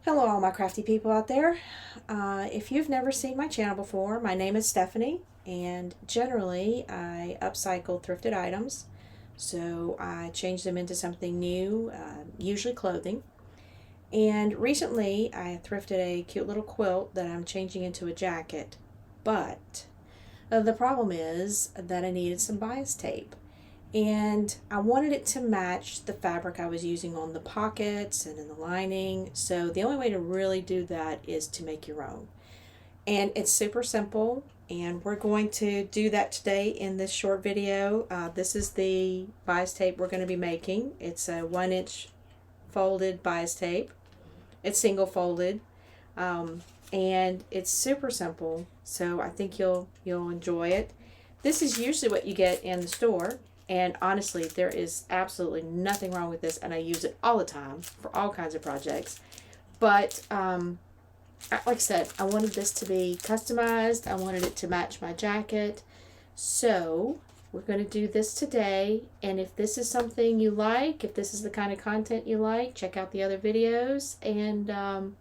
Hello all my crafty people out there. If you've never seen my channel before, my name is Stephanie, and generally I upcycle thrifted items. So I change them into something new, usually clothing. And recently I thrifted a cute little quilt that I'm changing into a jacket. But the problem is that I needed some bias tape. And I wanted it to match the fabric I was using on the pockets and in the lining. So the only way to really do that is to make your own. And it's super simple, and we're going to do that today in this short video. This is the bias tape we're going to be making. It's a 1-inch folded bias tape. It's single folded, and it's super simple, so I think you'll enjoy it. This is usually what you get in the store. And honestly, there is absolutely nothing wrong with this, and I use it all the time for all kinds of projects. But like I said, I wanted this to be customized. I wanted it to match my jacket. So we're going to do this today. And if this is something you like, if this is the kind of content you like, check out the other videos and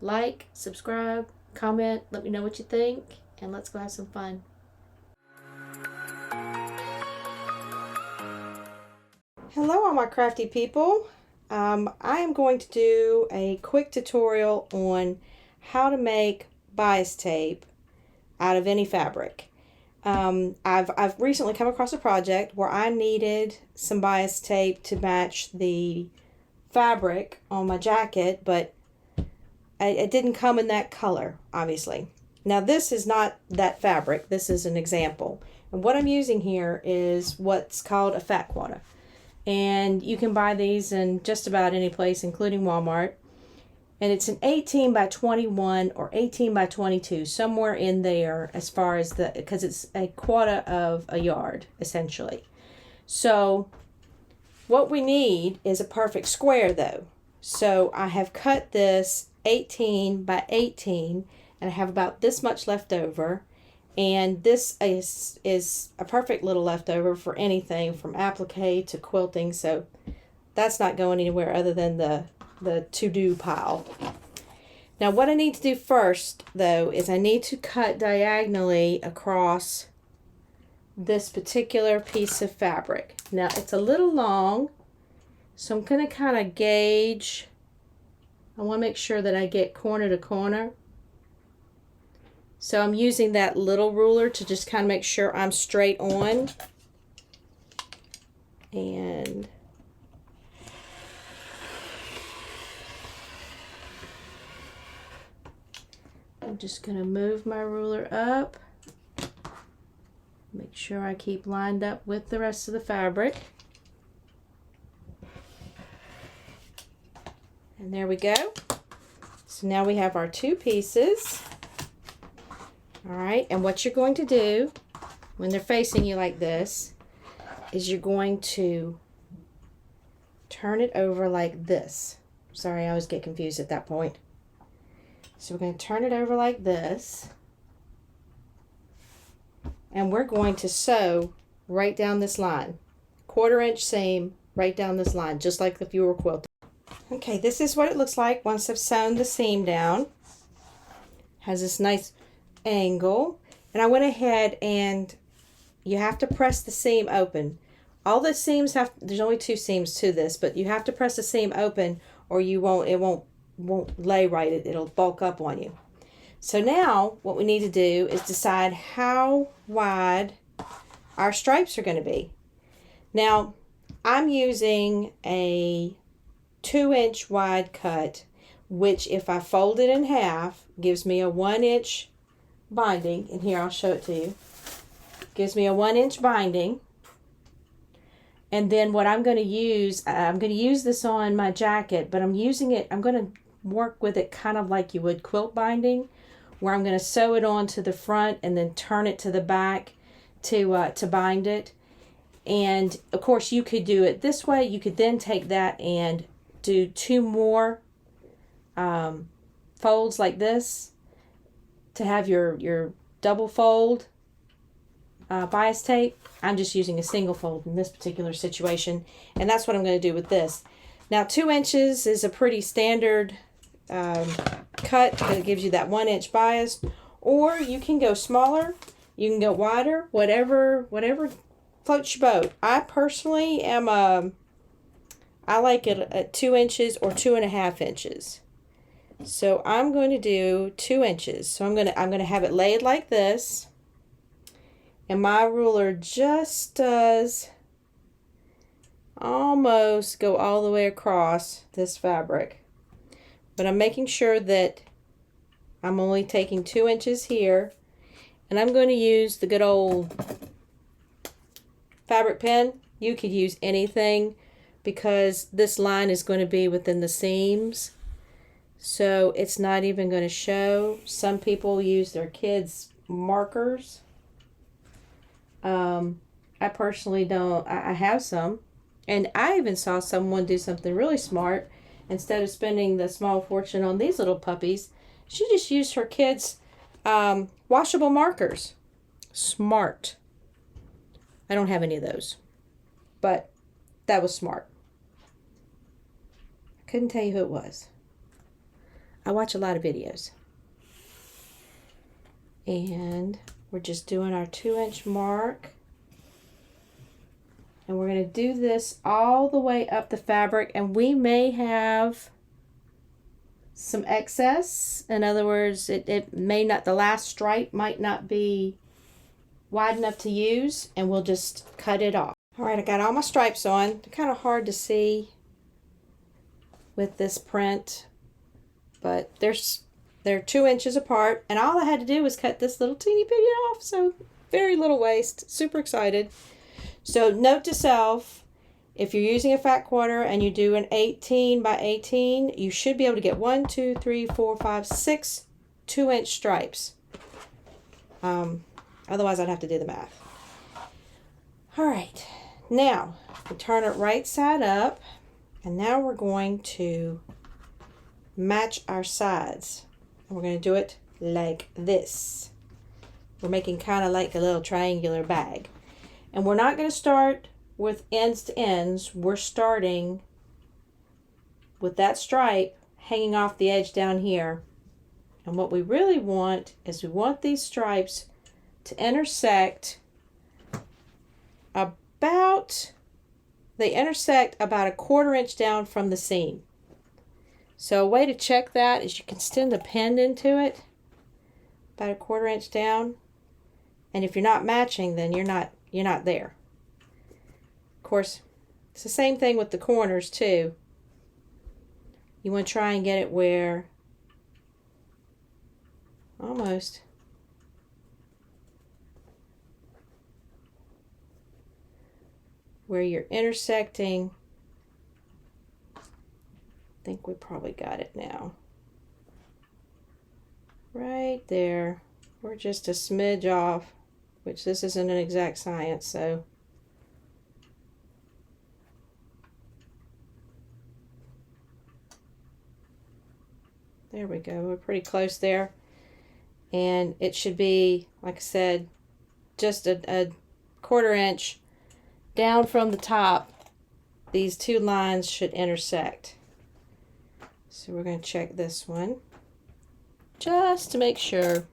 like, subscribe, comment, let me know what you think, and let's go have some fun. Hello all my crafty people. I am going to do a quick tutorial on how to make bias tape out of any fabric. I've recently come across a project where I needed some bias tape to match the fabric on my jacket, but it didn't come in that color, obviously. Now this is not that fabric, this is an example. And what I'm using here is what's called a fat quota. And you can buy these in just about any place, including Walmart. And it's an 18 by 21 or 18 by 22, somewhere in there as far as because it's a quota of a yard, essentially. So what we need is a perfect square, though. So I have cut this 18 by 18, and I have about this much left over. And this is a perfect little leftover for anything from applique to quilting, so that's not going anywhere other than the to-do pile. Now what I need to do first, though, is I need to cut diagonally across this particular piece of fabric. Now it's a little long, so I'm going to kind of gauge. I want to make sure that I get corner to corner. So I'm using that little ruler to just kind of make sure I'm straight on. And I'm just going to move my ruler up. Make sure I keep lined up with the rest of the fabric. And there we go. So now we have our two pieces. Alright, and what you're going to do when they're facing you like this is you're going to turn it over like this. Sorry, I always get confused at that point. So we're going to turn it over like this, and we're going to sew right down this line. 1/4 inch seam right down this line, just like if you were quilting. Okay, this is what it looks like once I've sewn the seam down. Has this nice angle, and I went ahead, and you have to press the seam open. All the seams there's only 2 seams to this, but you have to press the seam open or it won't lay right. It'll bulk up on you. So now what we need to do is decide how wide our stripes are going to be. Now I'm using a 2-inch wide cut, which if I fold it in half gives me a 1-inch binding. And here, I'll show it to you. Gives me a 1-inch binding. And then what I'm going to use this on my jacket, but I'm going to work with it kind of like you would quilt binding, where I'm going to sew it onto the front and then turn it to the back to bind it. And of course you could do it this way. You could then take that and do 2 more folds like this to have your double fold bias tape. I'm just using a single fold in this particular situation, and that's what I'm going to do with this. Now 2 inches is a pretty standard cut because it gives you that 1 inch bias, or you can go smaller, you can go wider, whatever floats your boat. I personally am I like it at 2 inches or 2.5 inches. So I'm going to do 2 inches. So I'm gonna have it laid like this, and my ruler just does almost go all the way across this fabric. But I'm making sure that I'm only taking 2 inches here, and I'm going to use the good old fabric pen. You could use anything because this line is going to be within the seams, so it's not even going to show. Some people use their kids' markers. I personally don't. I have some, and I even saw someone do something really smart. Instead of spending the small fortune on these little puppies, she just used her kids' washable markers. Smart. I don't have any of those, but that was smart. I couldn't tell you who it was. I watch a lot of videos. And we're just doing our 2 inch mark. And we're going to do this all the way up the fabric, and we may have some excess. In other words, it may not, the last stripe might not be wide enough to use, and we'll just cut it off. All right, I got all my stripes on. They're kind of hard to see with this print, but they're 2 inches apart, and all I had to do was cut this little teeny bitty off, so very little waste. Super excited. So note to self, if you're using a fat quarter and you do an 18 by 18, you should be able to get 1, 2, 3, 4, 5, 6 2-inch stripes. Otherwise I'd have to do the math. All right, now we turn it right side up, and now we're going to match our sides. And we're going to do it like this. We're making kind of like a little triangular bag. And we're not going to start with ends to ends. We're starting with that stripe hanging off the edge down here. And what we really want is we want these stripes to intersect about, they intersect about 1/4 inch down from the seam. So a way to check that is you can send a pen into it about 1/4 inch down. And if you're not matching, then you're not there. Of course, it's the same thing with the corners too. You want to try and get it where almost where you're intersecting. I think we probably got it now. Right there. We're just a smidge off, which this isn't an exact science, so there we go. We're pretty close there. And it should be, like I said, just a 1/4 inch down from the top. These two lines should intersect. So we're going to check this one just to make sure.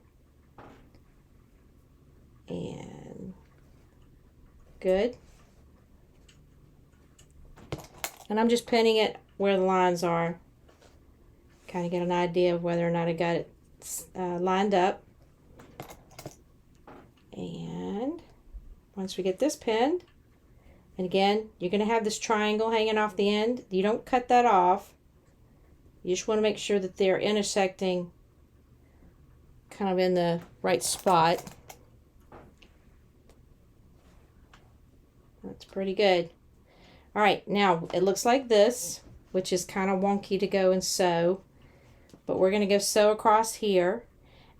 And good. And I'm just pinning it where the lines are. Kind of get an idea of whether or not I got it lined up. And once we get this pinned, and again, you're going to have this triangle hanging off the end. You don't cut that off. You just want to make sure that they're intersecting kind of in the right spot. That's pretty good. All right, now it looks like this, which is kind of wonky to go and sew, but we're going to go sew across here,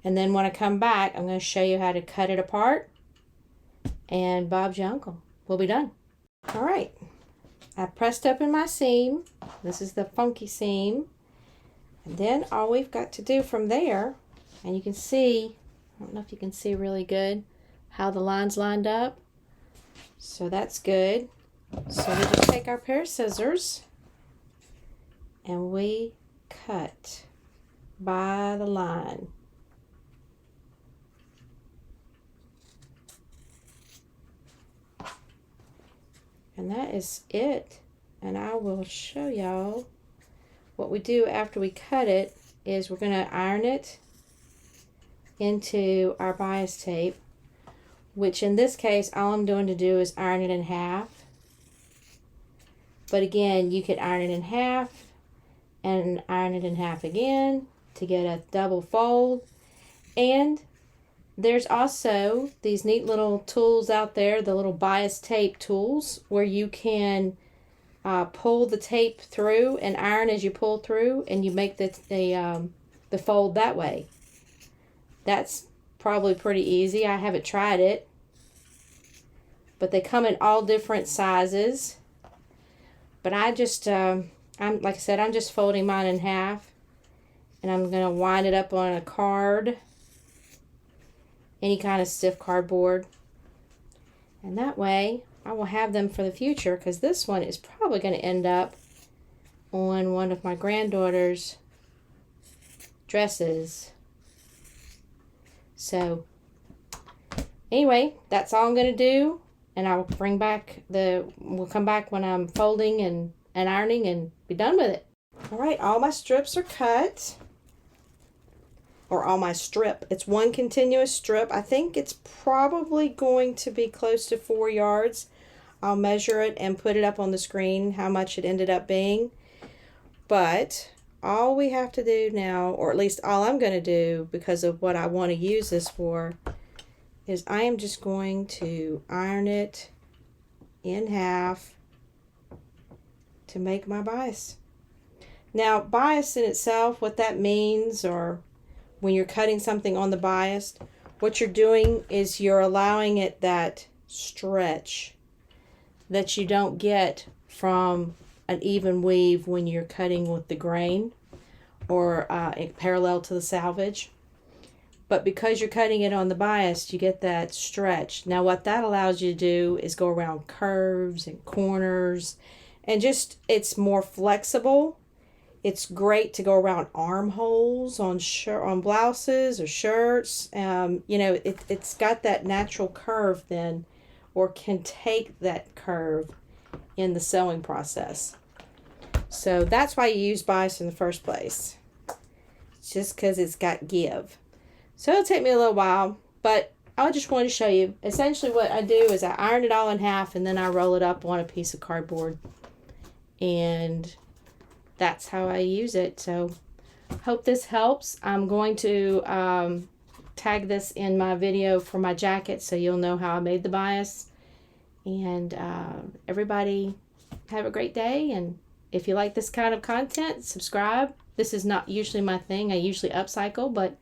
and then when I come back, I'm going to show you how to cut it apart, and Bob's your uncle. We'll be done. All right, I pressed up in my seam. This is the funky seam, and then all we've got to do from there, and you can see, I don't know if you can see really good how the lines lined up. So that's good. So we just take our pair of scissors and we cut by the line. And that is it. And I will show y'all what we do after we cut it is we're going to iron it into our bias tape, which in this case all I'm doing to do is iron it in half. But again, you could iron it in half and iron it in half again to get a double fold. And there's also these neat little tools out there, the little bias tape tools, where you can pull the tape through and iron as you pull through, and you make the fold that way. That's probably pretty easy. I haven't tried it, but they come in all different sizes. But I just, like I said, I'm just folding mine in half, and I'm going to wind it up on a card, any kind of stiff cardboard, and that way I will have them for the future, because this one is probably going to end up on one of my granddaughter's dresses. So anyway, that's all I'm going to do. And I will bring back we'll come back when I'm folding and ironing and be done with it. All right, all my strips are cut. Or all my strip. It's one continuous strip. I think it's probably going to be close to 4 yards. I'll measure it and put it up on the screen, how much it ended up being. But all we have to do now, or at least all I'm going to do because of what I want to use this for, is I am just going to iron it in half to make my bias. Now, bias in itself, what that means, or when you're cutting something on the bias, what you're doing is you're allowing it that stretch that you don't get from an even weave when you're cutting with the grain or parallel to the selvage. But because you're cutting it on the bias, you get that stretch. Now what that allows you to do is go around curves and corners, and just, it's more flexible. It's great to go around armholes on blouses or shirts. You know, it's got that natural curve then, or can take that curve in the sewing process. So that's why you use bias in the first place. It's just because it's got give. So it'll take me a little while, but I just wanted to show you. Essentially what I do is I iron it all in half, and then I roll it up on a piece of cardboard. And that's how I use it. So hope this helps. I'm going to tag this in my video for my jacket so you'll know how I made the bias. And everybody have a great day. And if you like this kind of content, subscribe. This is not usually my thing. I usually upcycle, but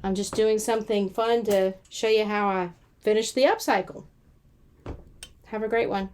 I'm just doing something fun to show you how I finish the upcycle. Have a great one.